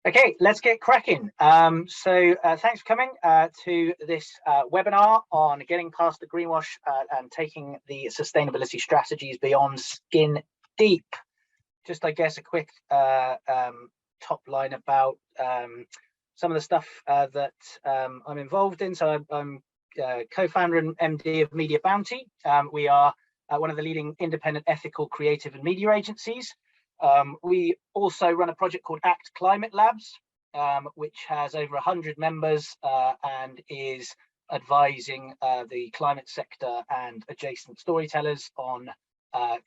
Okay, let's get cracking. Thanks for coming to this webinar on getting past the greenwash and taking the sustainability strategies beyond skin deep. Just, I guess, a quick top line about some of the stuff that I'm involved in. So I'm co-founder and MD of Media Bounty. We are one of the leading independent, ethical, creative and media agencies. We also run a project called ACT Climate Labs, which has over 100 members and is advising the climate sector and adjacent storytellers on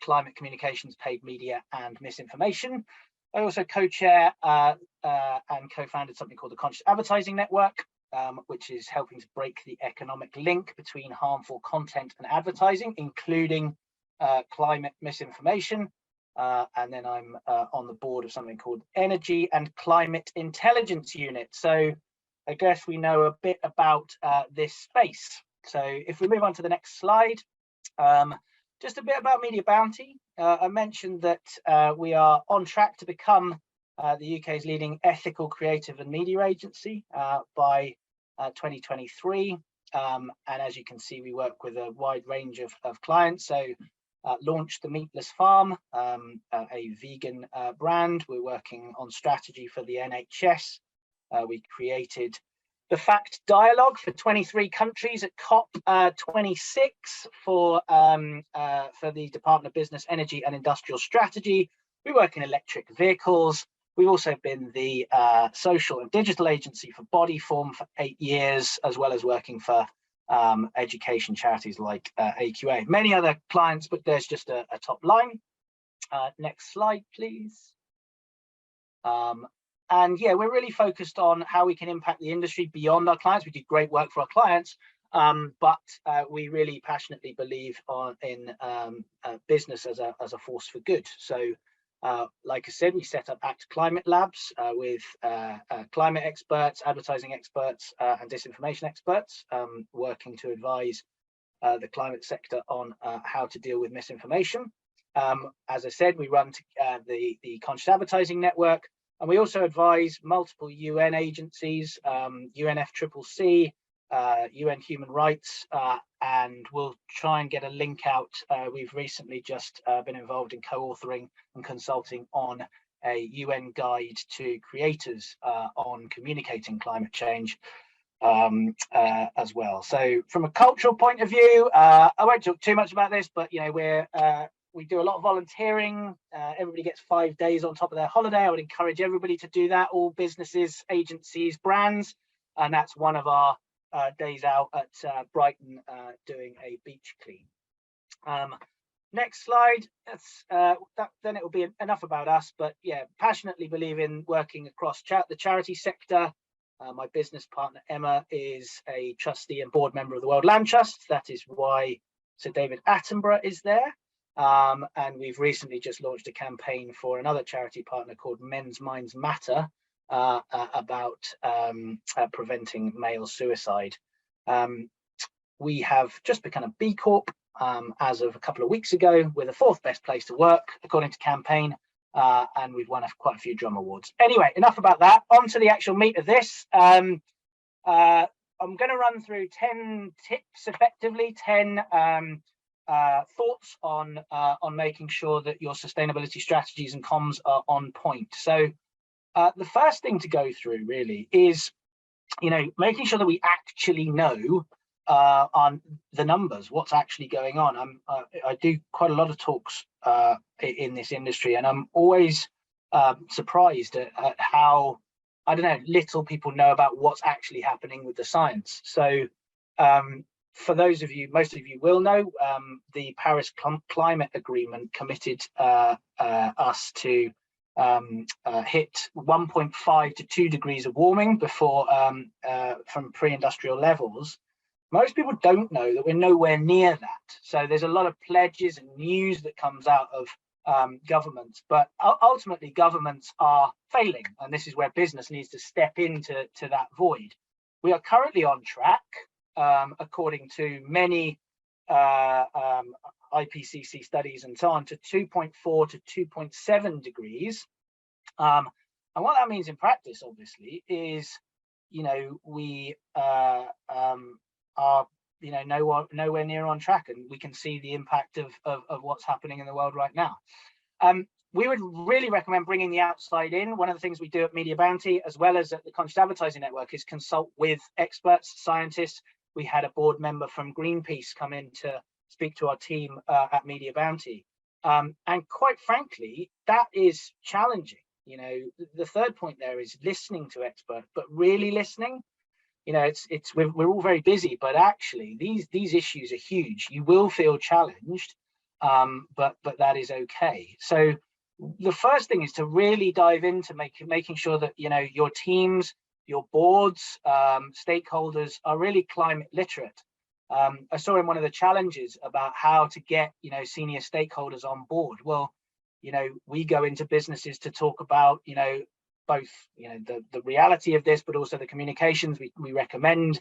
climate communications, paid media and misinformation. I also co-chair and co-founded something called the Conscious Advertising Network, which is helping to break the economic link between harmful content and advertising, including climate misinformation. And then I'm on the board of something called Energy and Climate Intelligence Unit. So I guess we know a bit about this space. So if we move on to the next slide, just a bit about Media Bounty. I mentioned that we are on track to become the UK's leading ethical, creative and media agency by 2023. And as you can see, we work with a wide range of clients. So launched the Meatless Farm, a vegan brand. We're working on strategy for the NHS. We created the Fact Dialogue for 23 countries at COP26 for the Department of Business, Energy and Industrial Strategy. We work in electric vehicles. We've also been the social and digital agency for Bodyform for 8 years, as well as working for education charities like AQA. Many other clients, but there's just a top line. Next slide, please. And yeah, we're really focused on how we can impact the industry beyond our clients. We do great work for our clients, but we really passionately believe in business as a force for good. So like I said, we set up ACT Climate Labs with climate experts, advertising experts, and disinformation experts, working to advise the climate sector on how to deal with misinformation. As I said, we run the Conscious Advertising Network, and we also advise multiple UN agencies, UNFCCC, UN Human Rights, and we'll try and get a link out. We've recently just been involved in co-authoring and consulting on a UN guide to creators on communicating climate change as well. So from a cultural point of view, I won't talk too much about this, but you know, we do a lot of volunteering. Everybody gets 5 days on top of their holiday. I would encourage everybody to do that, all businesses, agencies, brands, and that's one of our days out at Brighton doing a beach clean. Next slide. Then it will be enough about us, but yeah, passionately believe in working across the charity sector. My business partner Emma is a trustee and board member of the World Land Trust. That is why Sir David Attenborough is there. And we've recently just launched a campaign for another charity partner called Men's Minds Matter, about preventing male suicide. We have just become a B Corp as of a couple of weeks ago. We're the 4th best place to work according to Campaign, and we've won quite a few drum awards. Anyway, enough about that. On to the actual meat of this. I'm going to run through 10 tips, effectively 10 thoughts on making sure that your sustainability strategies and comms are on point. So the first thing to go through really is, you know, making sure that we actually know on the numbers, what's actually going on. I do quite a lot of talks in this industry, and I'm always surprised at how, I don't know, little people know about what's actually happening with the science. So for those of you, most of you will know, the Paris Climate Agreement committed us to hit 1.5 to 2 degrees of warming before from pre-industrial levels. Most people don't know that we're nowhere near that. So there's a lot of pledges and news that comes out of governments, but ultimately governments are failing, and this is where business needs to step into that void. We are currently on track, according to many IPCC studies and so on, to 2.4 to 2.7 degrees. And what that means in practice, obviously, is, we are, nowhere near on track, and we can see the impact of what's happening in the world right now. We would really recommend bringing the outside in. One of the things we do at Media Bounty, as well as at the Conscious Advertising Network, is consult with experts, scientists. We had a board member from Greenpeace come in to speak to our team at Media Bounty. And quite frankly, that is challenging. The third point there is listening to experts, but really listening. We're all very busy, but actually these issues are huge. You will feel challenged, but that is okay. So the first thing is to really dive into making sure that your teams, your boards, stakeholders are really climate literate. I saw in one of the challenges about how to get senior stakeholders on board. Well, we go into businesses to talk about both the reality of this, but also the communications. We recommend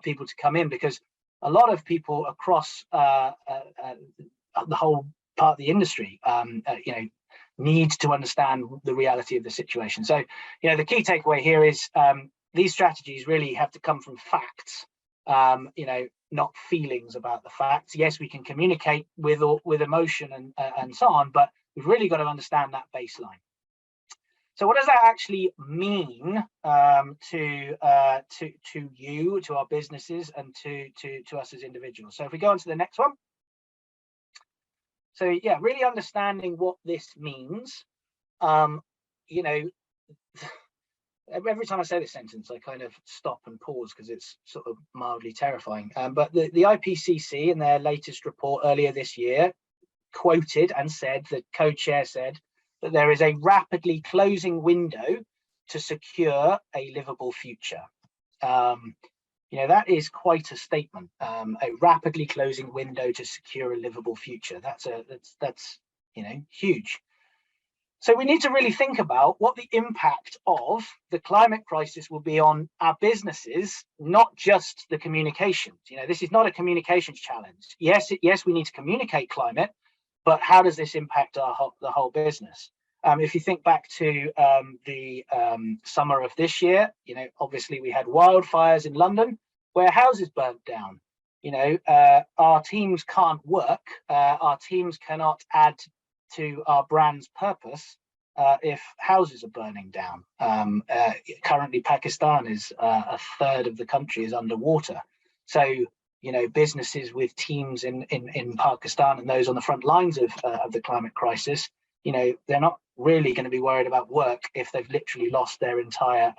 people to come in, because a lot of people across the whole part of the industry need to understand the reality of the situation. So the key takeaway here is these strategies really have to come from facts, not feelings about the facts. Yes, we can communicate with emotion and so on, but we've really got to understand that baseline. So what does that actually mean to you, to our businesses, and to us as individuals? So if we go on to the next one. So yeah, really understanding what this means. Every time I say this sentence, I kind of stop and pause because it's sort of mildly terrifying. But the IPCC, in their latest report earlier this year, quoted and said, the co-chair said, that there is a rapidly closing window to secure a livable future. That is quite a statement. A rapidly closing window to secure a livable future. That's huge. So we need to really think about what the impact of the climate crisis will be on our businesses, not just the communications. This is not a communications challenge. Yes, we need to communicate climate, but how does this impact the whole business? If you think back to the summer of this year, obviously we had wildfires in London where houses burnt down. Our teams can't work. Our teams cannot add to our brand's purpose if houses are burning down. Currently, Pakistan is a third of the country is underwater. So businesses with teams in Pakistan and those on the front lines of the climate crisis, they're not really going to be worried about work if they've literally lost their entire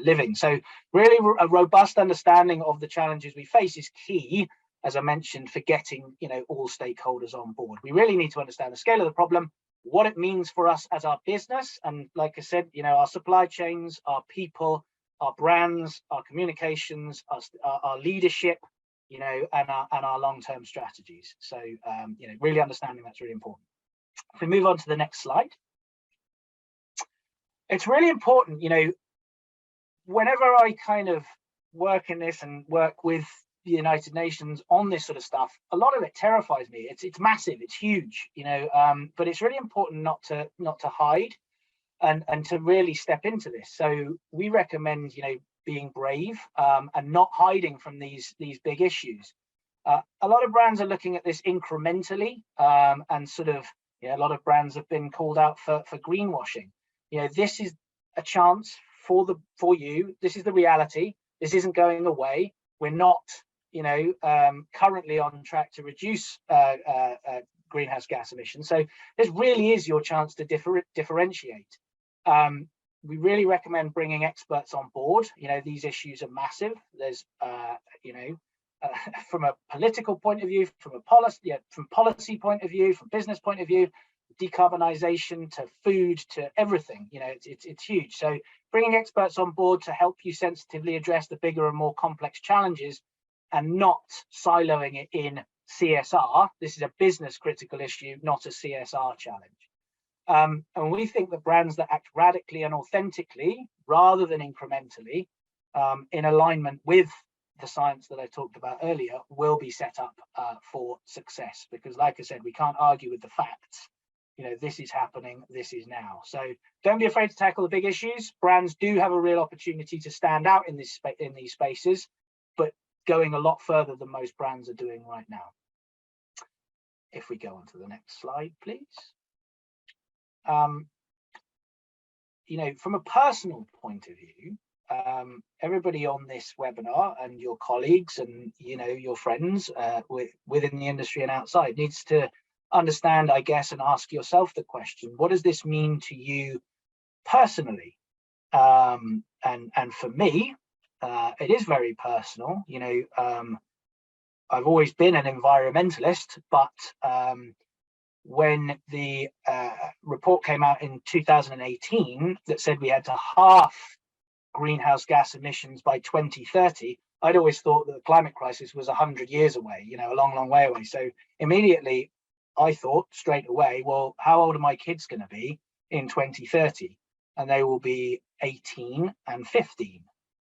living. So really a robust understanding of the challenges we face is key, as I mentioned, for getting all stakeholders on board. We really need to understand the scale of the problem, what it means for us as our business, and like I said, our supply chains, our people, our brands, our communications, our leadership, and our long-term strategies. So really understanding that's really important. If we move on to the next slide, it's really important, whenever I kind of work in this and work with the United Nations on this sort of stuff, a lot of it terrifies me. It's massive, it's huge, but it's really important not to hide and to really step into this. So we recommend, being brave and not hiding from these big issues. A lot of brands are looking at this incrementally, and sort of, a lot of brands have been called out for greenwashing. This is a chance for you. This is the reality. This isn't going away. We're not, currently on track to reduce greenhouse gas emissions. So this really is your chance to differentiate. We really recommend bringing experts on board. These issues are massive. There's, from a political point of view, from policy point of view, from business point of view, decarbonisation to food to everything, it's huge. So bringing experts on board to help you sensitively address the bigger and more complex challenges, and not siloing it in CSR. This is a business critical issue, not a CSR challenge. And we think that brands that act radically and authentically rather than incrementally, in alignment with the science that I talked about earlier, will be set up for success. Because like I said, we can't argue with the facts. this is happening, this is now. So don't be afraid to tackle the big issues. Brands do have a real opportunity to stand out in these spaces, but going a lot further than most brands are doing right now. If we go on to the next slide, please. From a personal point of view, everybody on this webinar and your colleagues and your friends within the industry and outside needs to understand, I guess, and ask yourself the question: what does this mean to you personally? And for me, it is very personal. I've always been an environmentalist, but when the report came out in 2018 that said we had to halve greenhouse gas emissions by 2030, I'd always thought that the climate crisis was 100 years away, a long, long way away. So immediately I thought straight away, well, how old are my kids going to be in 2030? And they will be 18 and 15.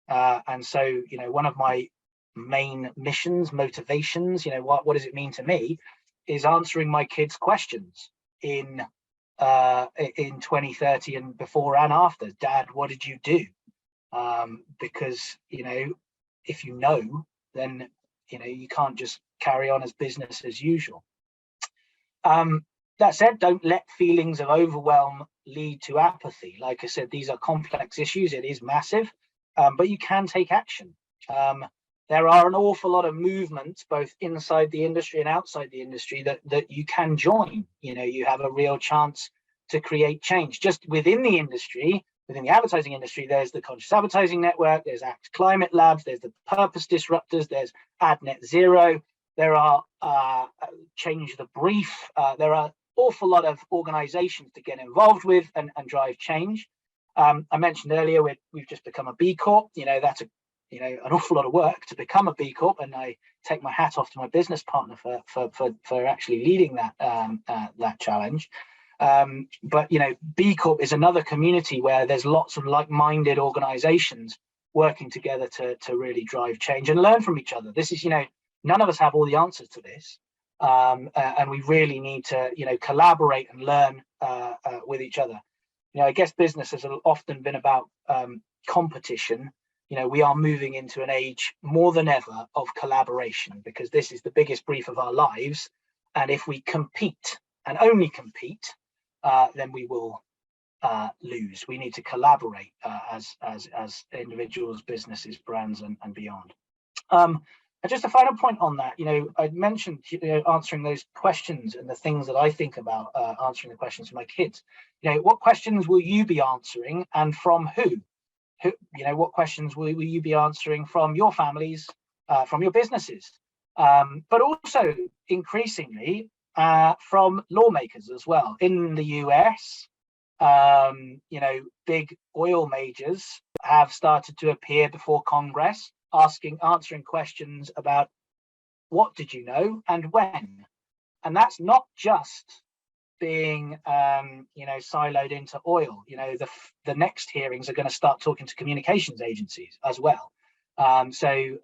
And so, one of my main motivations, what does it mean to me, is answering my kids' questions in 2030 and before and after. Dad, what did you do? Because, if then, you can't just carry on as business as usual. That said, don't let feelings of overwhelm lead to apathy. Like I said, these are complex issues. It is massive, but you can take action. There are an awful lot of movements, both inside the industry and outside the industry, that you can join. You have a real chance to create change. Just within the industry, within the advertising industry, there's the Conscious Advertising Network, there's Act Climate Labs, there's the Purpose Disruptors, there's Ad Net Zero, there are Change the Brief. There are an awful lot of organizations to get involved with and drive change. I mentioned earlier, we've just become a B Corp. That's an awful lot of work to become a B Corp, and I take my hat off to my business partner for actually leading that challenge. But B Corp is another community where there's lots of like-minded organizations working together to really drive change and learn from each other. This is, none of us have all the answers to this, and we really need to, collaborate and learn with each other. I guess business has often been about competition. We are moving into an age more than ever of collaboration, because this is the biggest brief of our lives. And if we compete and only compete, then we will lose. We need to collaborate as individuals, businesses, brands, and beyond. And just a final point on that, I mentioned answering those questions and the things that I think about answering the questions for my kids. What questions will you be answering, and from who? What questions will you be answering from your families, from your businesses, but also increasingly from lawmakers as well. In the US, big oil majors have started to appear before Congress, answering questions about what did you know and when. And that's not just being siloed into oil. The next hearings are going to start talking to communications agencies as well. So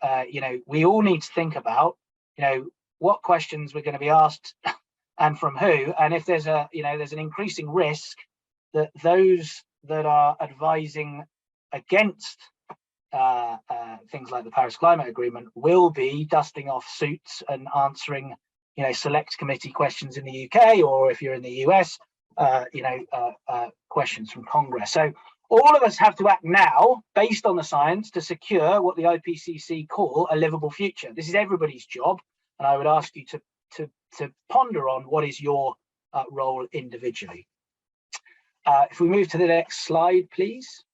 we all need to think about what questions we're going to be asked and from who, and if there's an increasing risk that those that are advising against things like the Paris Climate Agreement will be dusting off suits and answering select committee questions in the UK, or if you're in the US, questions from Congress. So all of us have to act now based on the science to secure what the IPCC call a livable future. This is everybody's job, and I would ask you to ponder on what is your role individually. If we move to the next slide, please.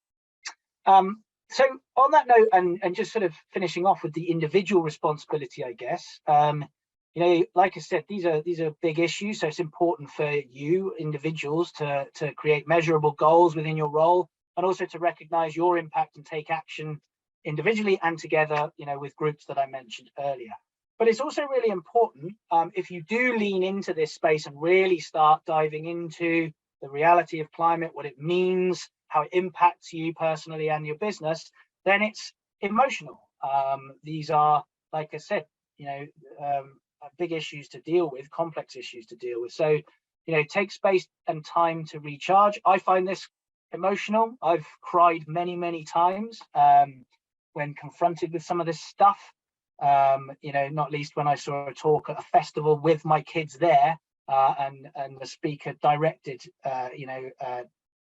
So on that note, and just sort of finishing off with the individual responsibility, I guess, like I said, these are big issues. So it's important for you individuals to create measurable goals within your role, and also to recognize your impact and take action individually and together, with groups that I mentioned earlier. But it's also really important, if you do lean into this space and really start diving into the reality of climate, what it means, how it impacts you personally and your business, then it's emotional. These are, like I said, big issues to deal with, complex issues to deal with. So take space and time to recharge. I find this emotional. I've cried many times when confronted with some of this stuff. Not least when I saw a talk at a festival with my kids there, and the speaker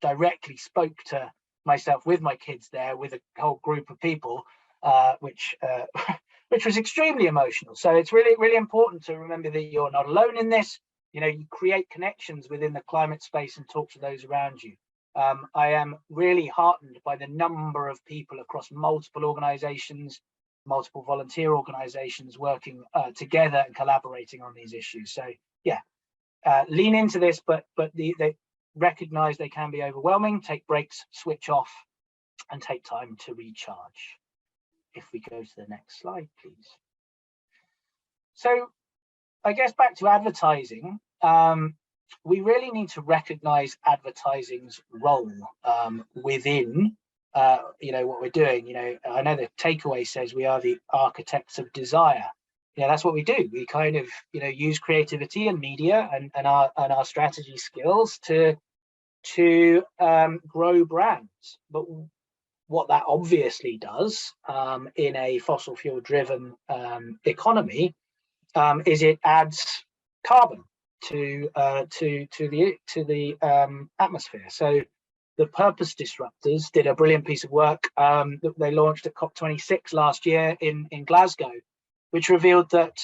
directly spoke to myself with my kids there with a whole group of people, which was extremely emotional. So it's really important to remember that you're not alone in this. You create connections within the climate space and talk to those around you. I am really heartened by the number of people across multiple organizations, multiple volunteer organizations working together and collaborating on these issues. So yeah, lean into this, but they recognize they can be overwhelming. Take breaks, switch off, and take time to recharge. If we go to the next slide, please. So I guess back to advertising, we really need to recognize advertising's role within what we're doing. I know the takeaway says we are the architects of desire. That's what we do. We kind of use creativity and media and our strategy skills to grow brands. But what that obviously does in a fossil fuel driven economy is it adds carbon to the atmosphere. So the Purpose Disruptors did a brilliant piece of work that they launched at COP26 last year in Glasgow, which revealed that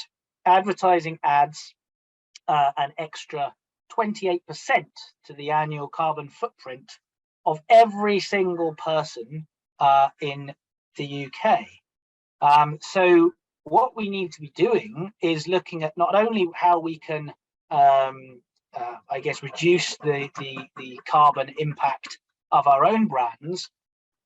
advertising adds an extra 28% to the annual carbon footprint of every single person in the UK. So what we need to be doing is looking at not only how we can reduce the carbon impact of our own brands,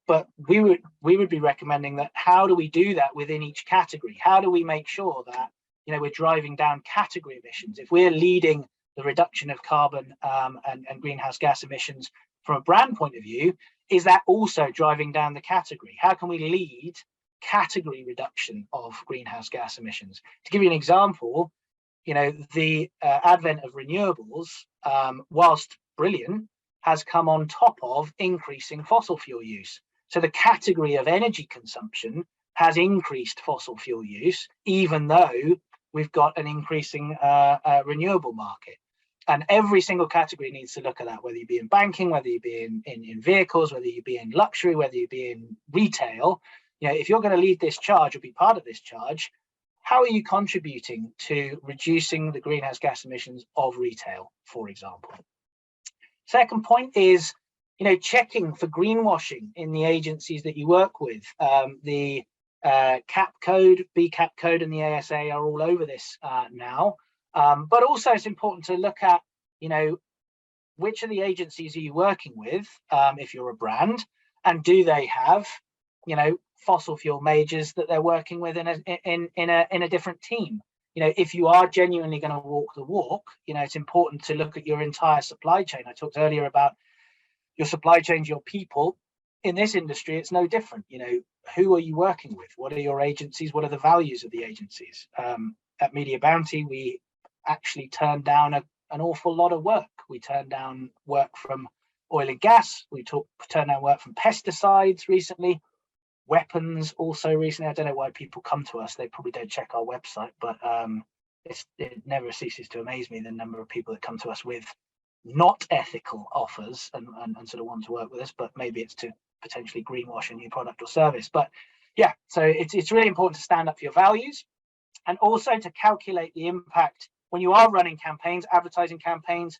but we would be recommending that how do we do that within each category? How do we make sure that we're driving down category emissions? If we're leading the reduction of carbon and greenhouse gas emissions from a brand point of view, is that also driving down the category? How can we lead category reduction of greenhouse gas emissions? To give you an example, the advent of renewables, whilst brilliant, has come on top of increasing fossil fuel use. So the category of energy consumption has increased fossil fuel use, even though we've got an increasing renewable market. And every single category needs to look at that, whether you be in banking, whether you be in vehicles, whether you be in luxury, whether you be in retail. If you're going to lead this charge or be part of this charge, how are you contributing to reducing the greenhouse gas emissions of retail, for example? Second point is, checking for greenwashing in the agencies that you work with. The CAP code, BCAP code, and the ASA are all over this now. But also it's important to look at, which of the agencies are you working with if you're a brand, and do they have, fossil fuel majors that they're working with in a different team? If you are genuinely going to walk the walk, it's important to look at your entire supply chain. I talked earlier about your supply chain, your people. In this industry, it's no different. Who are you working with? What are your agencies? What are the values of the agencies? At Media Bounty, we actually turned down an awful lot of work. We turned down work from oil and gas. We turned down work from pesticides recently. Weapons also recently. I don't know why people come to us. They probably don't check our website, but it never ceases to amaze me the number of people that come to us with not ethical offers and sort of want to work with us, but maybe it's to potentially greenwash a new product or service. But yeah, so it's really important to stand up for your values, and also to calculate the impact when you are running campaigns, advertising campaigns,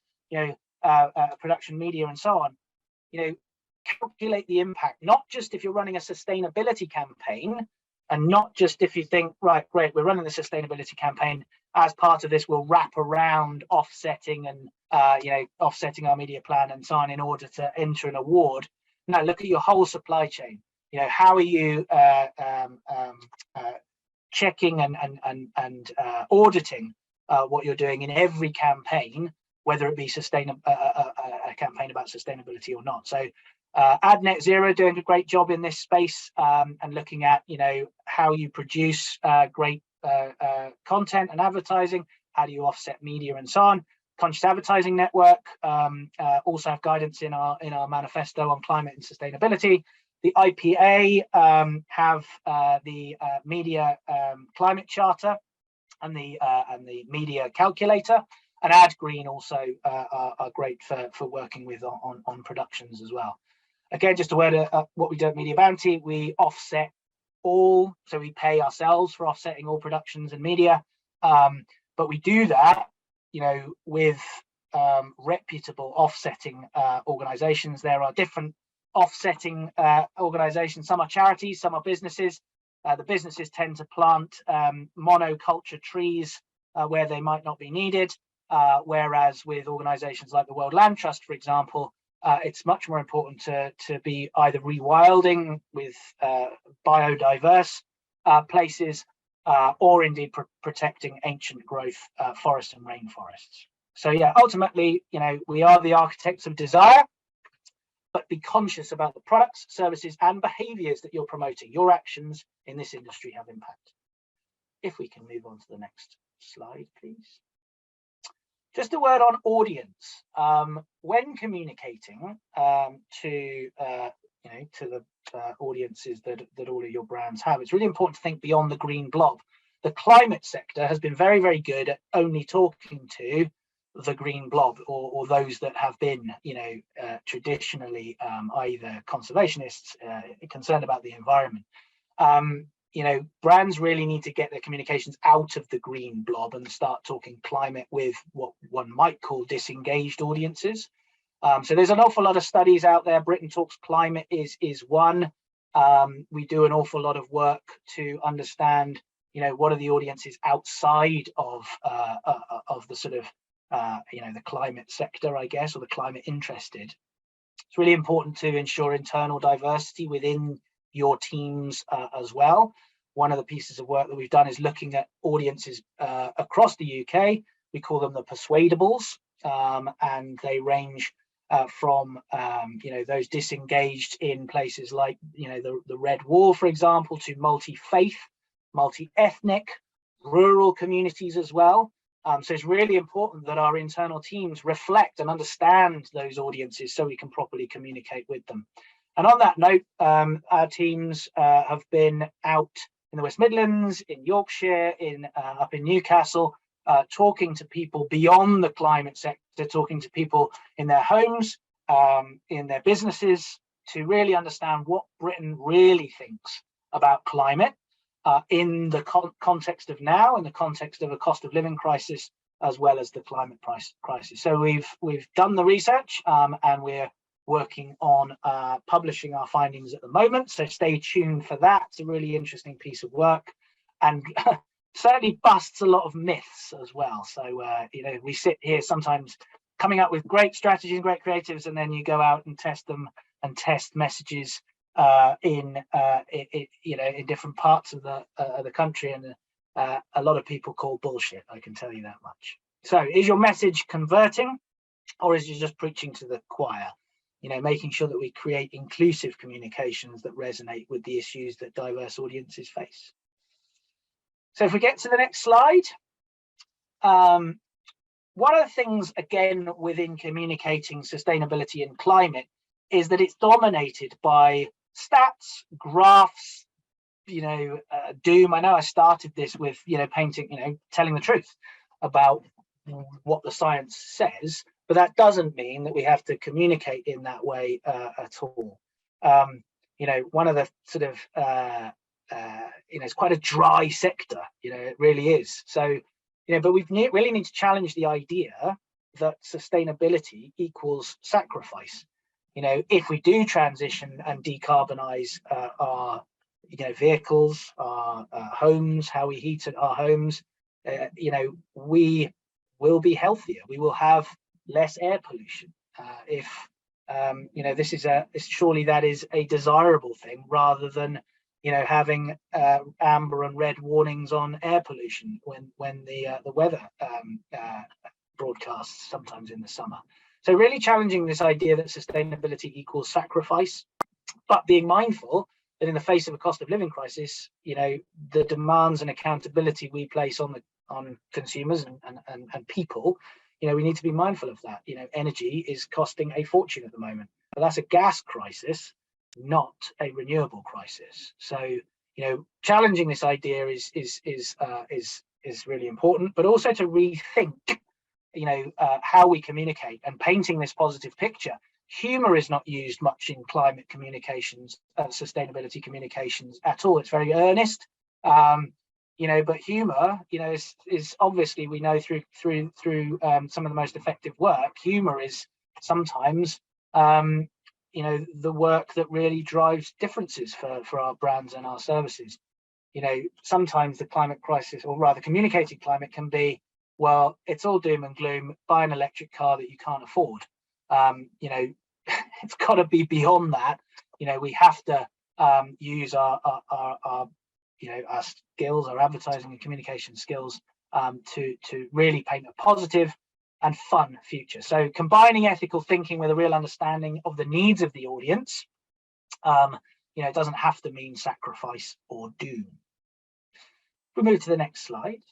production media and so on. Calculate the impact, not just if you're running a sustainability campaign, and not just if you think, right, great, we're running the sustainability campaign, as part of this we'll wrap around offsetting and offsetting our media plan and so on in order to enter an award. Now look at your whole supply chain. How are you checking and auditing what you're doing in every campaign, whether it be a campaign about sustainability or not. So Ad Net Zero doing a great job in this space, and looking at how you produce great content and advertising, how do you offset media and so on. Conscious Advertising Network also have guidance in our manifesto on climate and sustainability. The IPA have the media climate charter and the media calculator, and Ad Green also are great for working with on productions as well. Again, just a word of what we do at Media Bounty: we offset all, so we pay ourselves for offsetting all productions and media, but we do that, with reputable offsetting organizations. There are different offsetting organizations. Some are charities, some are businesses. The businesses tend to plant monoculture trees where they might not be needed, whereas with organizations like the World Land Trust, for example, it's much more important to be either rewilding with biodiverse places, or indeed protecting ancient growth forests and rainforests. So yeah, ultimately, we are the architects of desire, but be conscious about the products, services, and behaviors that you're promoting. Your actions in this industry have impact. If we can move on to the next slide, please. Just a word on audience. When communicating to the audiences that all of your brands have, it's really important to think beyond the green blob. The climate sector has been very, very good at only talking to the green blob, or those that have been, traditionally either conservationists, concerned about the environment. Brands really need to get their communications out of the green blob and start talking climate with what one might call disengaged audiences. So there's an awful lot of studies out there. Britain Talks Climate is one. We do an awful lot of work to understand, what are the audiences outside of the sort of, the climate sector, I guess, or the climate interested. It's really important to ensure internal diversity within your teams as well. One of the pieces of work that we've done is looking at audiences across the UK. We call them the persuadables, and they range from those disengaged in places like the Red Wall, for example, to multi-faith, multi-ethnic, rural communities as well. So it's really important that our internal teams reflect and understand those audiences so we can properly communicate with them. And on that note, our teams have been out in the West Midlands, in Yorkshire, up in Newcastle, talking to people beyond the climate sector, talking to people in their homes, in their businesses, to really understand what Britain really thinks about climate in the context of now, in the context of a cost of living crisis, as well as the climate crisis. So we've done the research, and we're working on publishing our findings at the moment. So stay tuned for that. It's a really interesting piece of work, and certainly busts a lot of myths as well. So we sit here sometimes coming up with great strategies and great creatives, and then you go out and test them and test messages in different parts of the country, and a lot of people call bullshit, I can tell you that much. So is your message converting, or is it just preaching to the choir? Making sure that we create inclusive communications that resonate with the issues that diverse audiences face. So if we get to the next slide, one of the things, again, within communicating sustainability and climate is that it's dominated by stats, graphs, doom. I know I started this with, painting, telling the truth about what the science says, but that doesn't mean that we have to communicate in that way at all. One of the sort of, it's quite a dry sector, it really is. So, but we really need to challenge the idea that sustainability equals sacrifice. If we do transition and decarbonize our, vehicles, our homes, how we heat our homes, we will be healthier. We will have less air pollution. If surely that is a desirable thing, rather than having amber and red warnings on air pollution when the weather broadcasts sometimes in the summer. So really challenging this idea that sustainability equals sacrifice, but being mindful that in the face of a cost of living crisis, the demands and accountability we place on consumers and people, we need to be mindful of that. Energy is costing a fortune at the moment, but that's a gas crisis, not a renewable crisis. So, challenging this idea is really important, but also to rethink, how we communicate and painting this positive picture. Humor is not used much in climate communications, sustainability communications at all. It's very earnest. But humor, is obviously, we know through some of the most effective work, humor is sometimes, the work that really drives differences for our brands and our services. Sometimes the climate crisis, or rather communicated climate, can be, well, it's all doom and gloom, buy an electric car that you can't afford. It's got to be beyond that. We have to use our skills, our advertising and communication skills, to really paint a positive and fun future. So combining ethical thinking with a real understanding of the needs of the audience, it doesn't have to mean sacrifice or doom. We move to the next slide.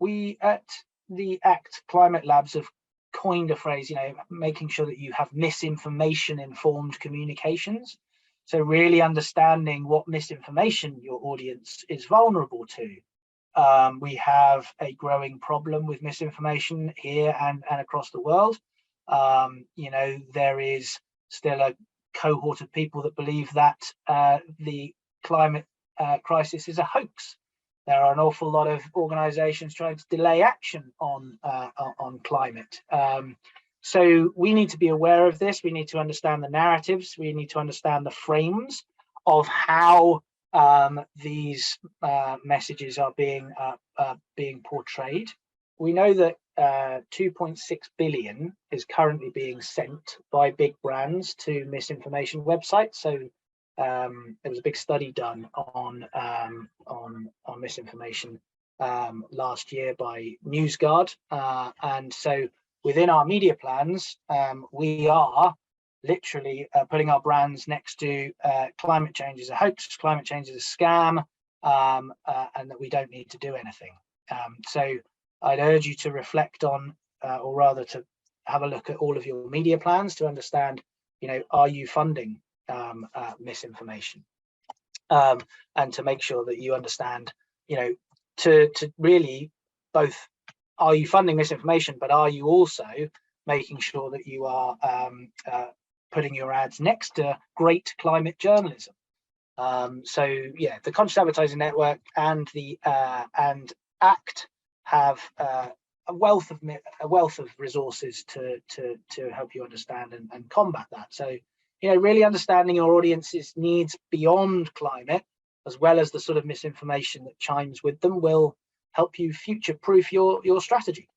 We at the ACT Climate Labs have coined a phrase, making sure that you have misinformation informed communications. So really understanding what misinformation your audience is vulnerable to. We have a growing problem with misinformation here and across the world. There is still a cohort of people that believe that the climate crisis is a hoax. There are an awful lot of organizations trying to delay action on climate. So we need to be aware of this. We need to understand the narratives. We need to understand the frames of how these messages are being portrayed. We know that 2.6 billion is currently being sent by big brands to misinformation websites. So there was a big study done on misinformation last year by NewsGuard, and so within our media plans, we are literally putting our brands next to climate change is a hoax, climate change is a scam, and that we don't need to do anything. So I'd urge you to reflect on, or rather to have a look at all of your media plans to understand, are you funding misinformation, and to make sure that you understand, to really both, are you funding misinformation, but are you also making sure that you are putting your ads next to great climate journalism? So yeah, the Conscious Advertising Network and the and ACT have a wealth of resources to help you understand and combat that. So really understanding your audience's needs beyond climate, as well as the sort of misinformation that chimes with them, will help you future-proof your strategy.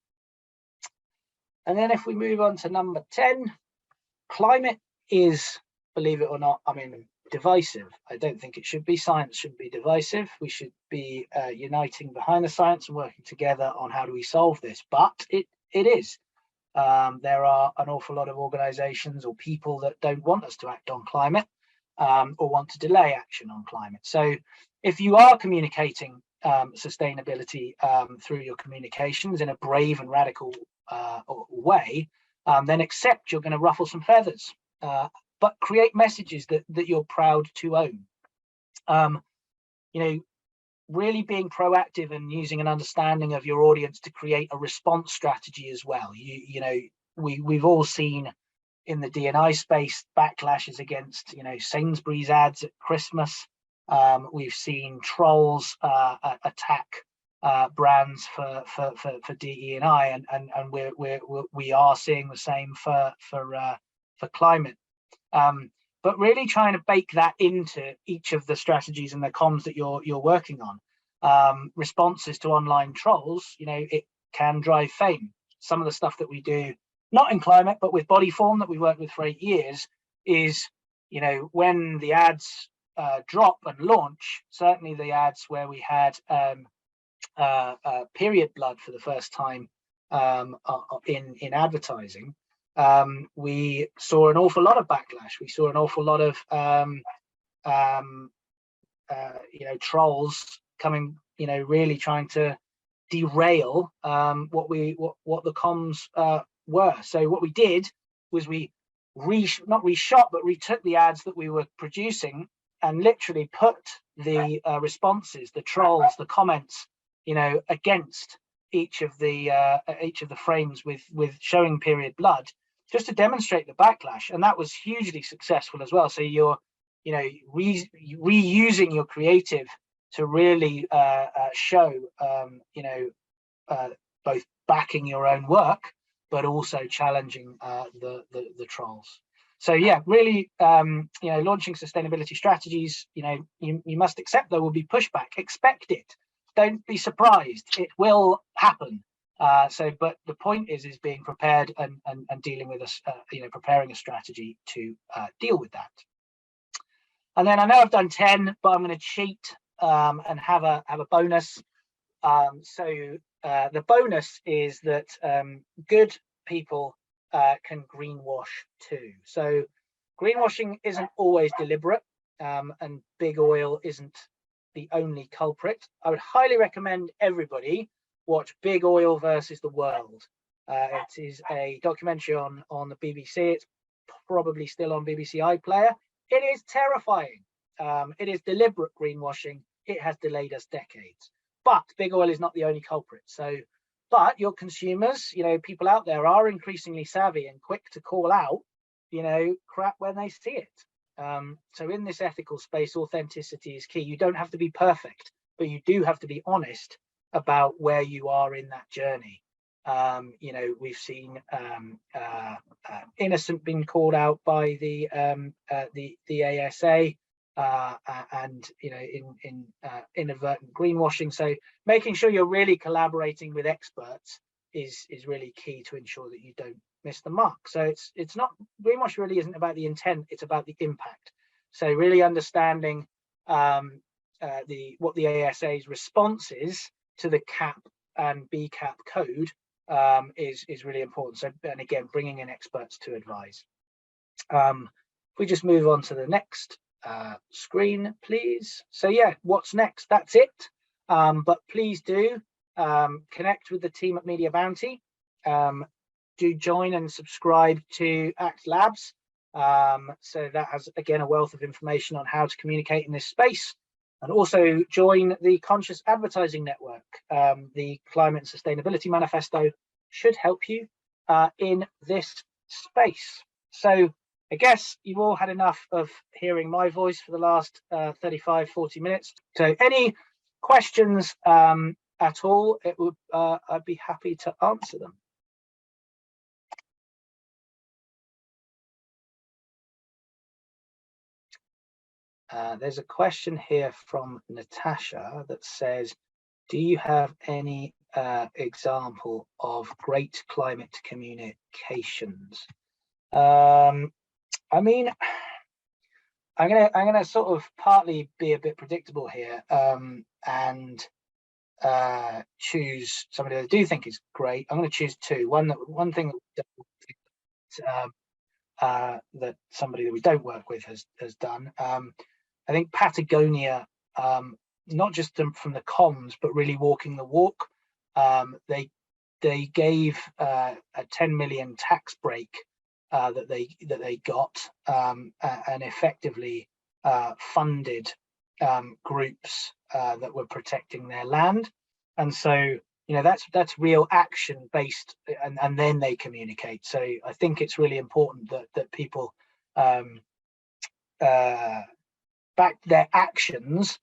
And then if we move on to number 10, climate is, believe it or not, divisive. I don't think it should be. Science shouldn't be divisive. We should be uniting behind the science and working together on how do we solve this, but it is. There are an awful lot of organizations or people that don't want us to act on climate, or want to delay action on climate. So if you are communicating sustainability through your communications in a brave and radical way, then accept you're going to ruffle some feathers, but create messages that you're proud to own. Really being proactive and using an understanding of your audience to create a response strategy as well. We've all seen in the D&I space backlashes against Sainsbury's ads at Christmas. We've seen trolls attack brands for DE&I, and we are seeing the same for climate. But really trying to bake that into each of the strategies and the comms that you're working on. Responses to online trolls, it can drive fame. Some of the stuff that we do, not in climate, but with Bodyform that we worked with for 8 years, is when the ads drop and launch, certainly the ads where we had period blood for the first time in advertising, we saw an awful lot of backlash. We saw an awful lot of trolls coming, really trying to derail what the comms were. So what we did was we not reshot, but retook the ads that we were producing and literally put the responses, the trolls, the comments, against each of the frames with showing period blood, just to demonstrate the backlash. And that was hugely successful as well. So you're reusing your creative to really show both backing your own work, but also challenging the trolls. So yeah, really, launching sustainability strategies, you must accept there will be pushback. Expect it. Don't be surprised. It will happen. But the point is being prepared and dealing with preparing a strategy to deal with that. And then I know I've done 10, but I'm going to cheat and have a bonus. The bonus is that good people can greenwash too. So greenwashing isn't always deliberate, and big oil isn't the only culprit. I would highly recommend everybody watch Big Oil versus the World. It is a documentary on the BBC. It's probably still on BBC iPlayer. It is terrifying. It is deliberate greenwashing. It has delayed us decades. But big oil is not the only culprit. But your consumers, people out there are increasingly savvy and quick to call out, crap when they see it. So in this ethical space, authenticity is key. You don't have to be perfect, but you do have to be honest about where you are in that journey. We've seen innocent being called out by the ASA, and in inadvertent greenwashing. So making sure you're really collaborating with experts is really key to ensure that you don't miss the mark. So it's not, greenwash really isn't about the intent, it's about the impact. So really understanding what the ASA's response is to the CAP and BCAP code is really important. So, and again, bringing in experts to advise. If we just move on to the next screen, please. So yeah, what's next? That's it. But please do connect with the team at Media Bounty. Do join and subscribe to Act Labs. So that has, again, a wealth of information on how to communicate in this space. And also join the Conscious Advertising Network. The Climate and Sustainability Manifesto should help you in this space. So I guess you've all had enough of hearing my voice for the last 35, 40 minutes. So any questions at all, I'd be happy to answer them. There's a question here from Natasha that says, do you have any example of great climate communications? I mean, I'm gonna sort of partly be a bit predictable here and choose somebody that I do think is great. I'm going to choose two. One thing that somebody that we don't work with has done. I think Patagonia, not just from the comms, but really walking the walk. They gave a 10 million tax break that they got and effectively funded groups that were protecting their land. And so that's real action based, and then they communicate. So I think it's really important that people back their actions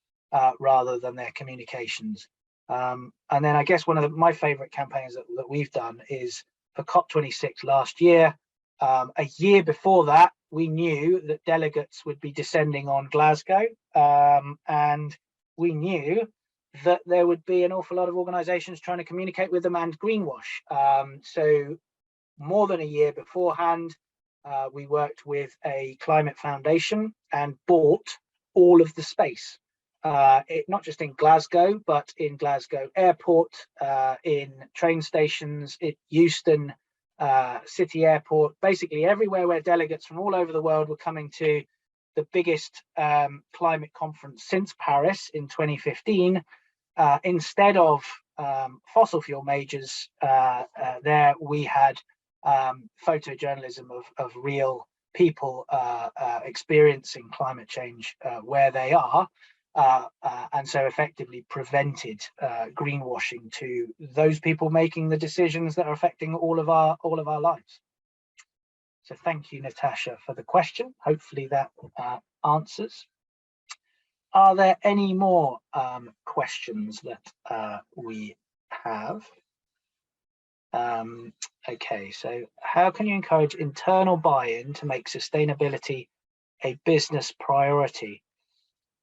rather than their communications. And then I guess one of my favorite campaigns that we've done is for COP26 last year. A year before that, we knew that delegates would be descending on Glasgow, and we knew that there would be an awful lot of organisations trying to communicate with them and greenwash. So more than a year beforehand, we worked with a climate foundation and bought all of the space, not just in Glasgow, but in Glasgow Airport, in train stations, at Euston City Airport, basically everywhere where delegates from all over the world were coming to the biggest climate conference since Paris in 2015. instead of fossil fuel majors, there we had photojournalism of real people experiencing climate change where they are, and so effectively prevented greenwashing to those people making the decisions that are affecting all of our lives. So thank you, Natasha, for the question. Hopefully that answers. Are there any more questions that we have? Okay, so how can you encourage internal buy-in to make sustainability a business priority?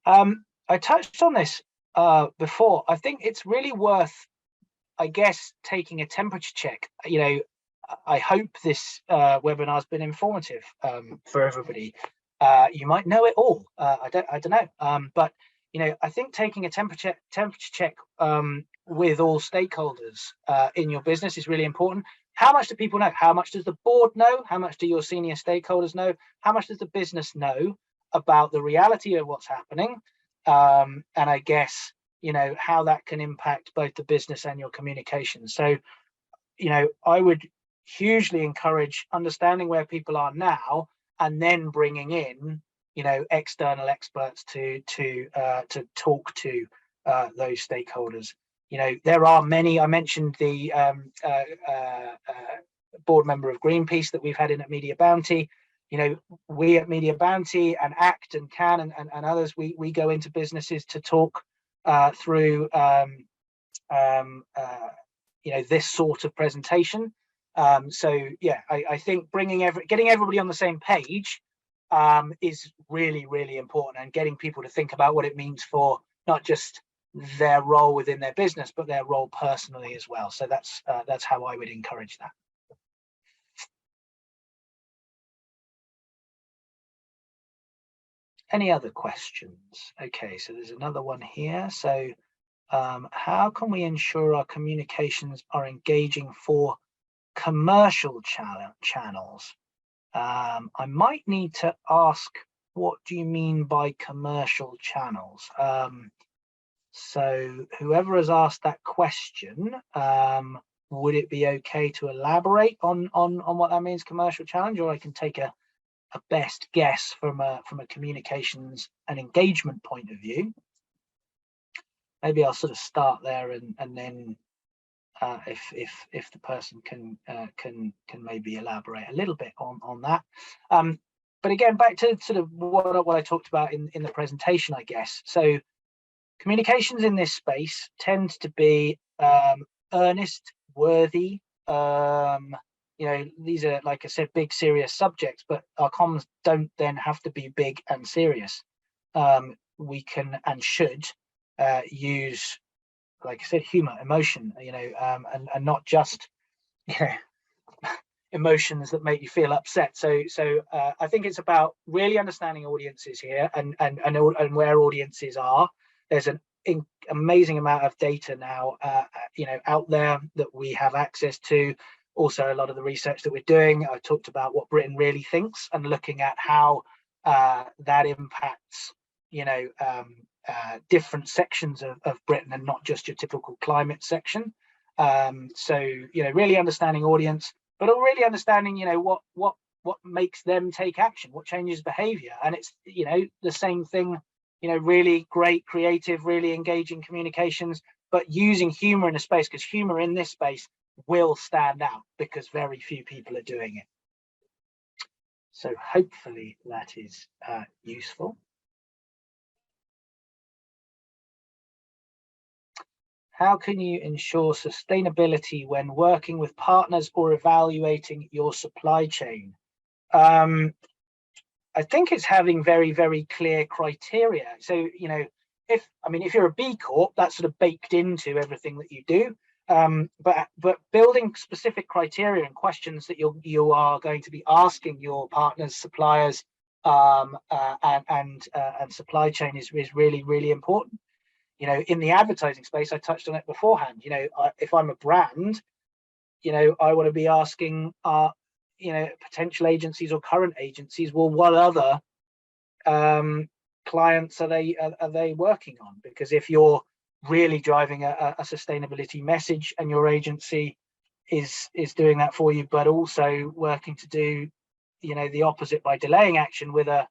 I touched on this before. I think it's really worth, I guess, taking a temperature check. You know, I hope this webinar has been informative for everybody. You might know it all. I don't know. But you know, I think taking a temperature check with all stakeholders in your business is really important. How much do people know? How much does the board know? How much do your senior stakeholders know? How much does the business know about the reality of what's happening? And I guess, you know, how that can impact both the business and your communication. So, you know, I would hugely encourage understanding where people are now and then bringing in, you know, external experts to talk to those stakeholders. You know, there are many. I mentioned the board member of Greenpeace that we've had in at Media Bounty. You know, we at Media Bounty and ACT and CAN and others, we go into businesses to talk through you know, this sort of presentation. So yeah, I think getting everybody on the same page is really, really important, and getting people to think about what it means for not just their role within their business, but their role personally as well. So that's how I would encourage that. Any other questions? Okay, so there's another one here. So how can we ensure our communications are engaging for commercial channels? I might need to ask, what do you mean by commercial channels? So whoever has asked that question, would it be okay to elaborate on what that means, commercial challenge, or I can take a best guess from a communications and engagement point of view? Maybe I'll sort of start there, and then if the person can maybe elaborate a little bit on that. But again, back to sort of what I talked about in the presentation, I guess. So communications in this space tends to be earnest, worthy. You know, these are, like I said, big, serious subjects, but our comms don't then have to be big and serious. We can and should use, like I said, humor, emotion, you know, and not just, you know, emotions that make you feel upset. So I think it's about really understanding audiences here and where audiences are. There's an amazing amount of data now, you know, out there that we have access to. Also, a lot of the research that we're doing, I talked about what Britain really thinks and looking at how that impacts, you know, different sections of Britain and not just your typical climate section. So, you know, really understanding audience, but really understanding, you know, what makes them take action, what changes behavior. And it's, you know, the same thing, you know, really great, creative, really engaging communications, but using humor in a space, because humor in this space will stand out because very few people are doing it. So hopefully that is useful. How can you ensure sustainability when working with partners or evaluating your supply chain? I think it's having very, very clear criteria. So, you know, if you're a B Corp, that's sort of baked into everything that you do. But building specific criteria and questions that you are going to be asking your partners, suppliers, and supply chain is really, really important. You know, in the advertising space, I touched on it beforehand. You know, if I'm a brand, you know, I want to be asking you know, potential agencies or current agencies, well, what other clients are they working on? Because if you're really driving a sustainability message, and your agency is doing that for you, but also working to do, you know, the opposite by delaying action with a,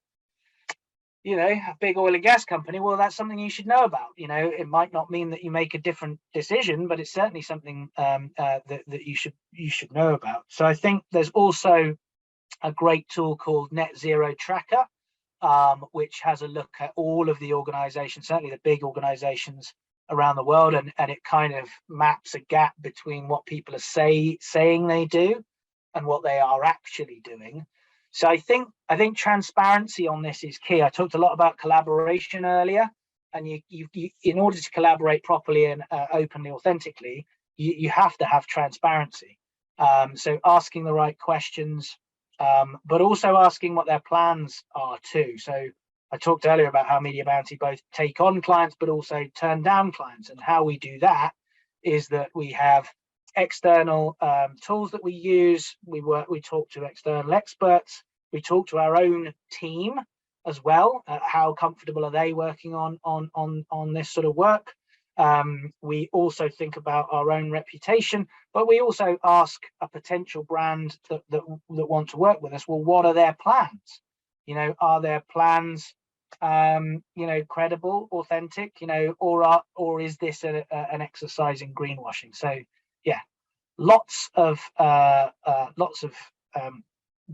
you know, a big oil and gas company, well, that's something you should know about. You know, it might not mean that you make a different decision, but it's certainly something that you should know about. So I think there's also a great tool called Net Zero Tracker, which has a look at all of the organizations, certainly the big organizations around the world, and it kind of maps a gap between what people are saying they do and what they are actually doing. So I think transparency on this is key. I talked a lot about collaboration earlier, and you in order to collaborate properly and openly, authentically, you have to have transparency. So asking the right questions, but also asking what their plans are too. So I talked earlier about how Media Bounty both take on clients but also turn down clients, and how we do that is that we have external tools that we use. We talk to external experts, we talk to our own team as well. How comfortable are they working on this sort of work? We also think about our own reputation, but we also ask a potential brand that want to work with us, well, what are their plans? You know, are their plans you know, credible, authentic, you know, or is this an exercise in greenwashing? So yeah, lots of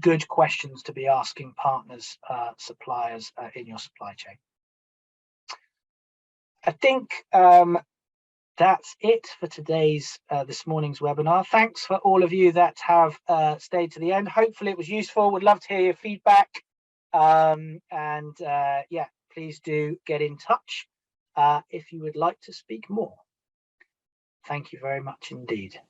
good questions to be asking partners, suppliers in your supply chain. I think that's it for today's this morning's webinar. Thanks for all of you that have stayed to the end. Hopefully it was useful. Would love to hear your feedback. Yeah, please do get in touch if you would like to speak more. Thank you very much indeed.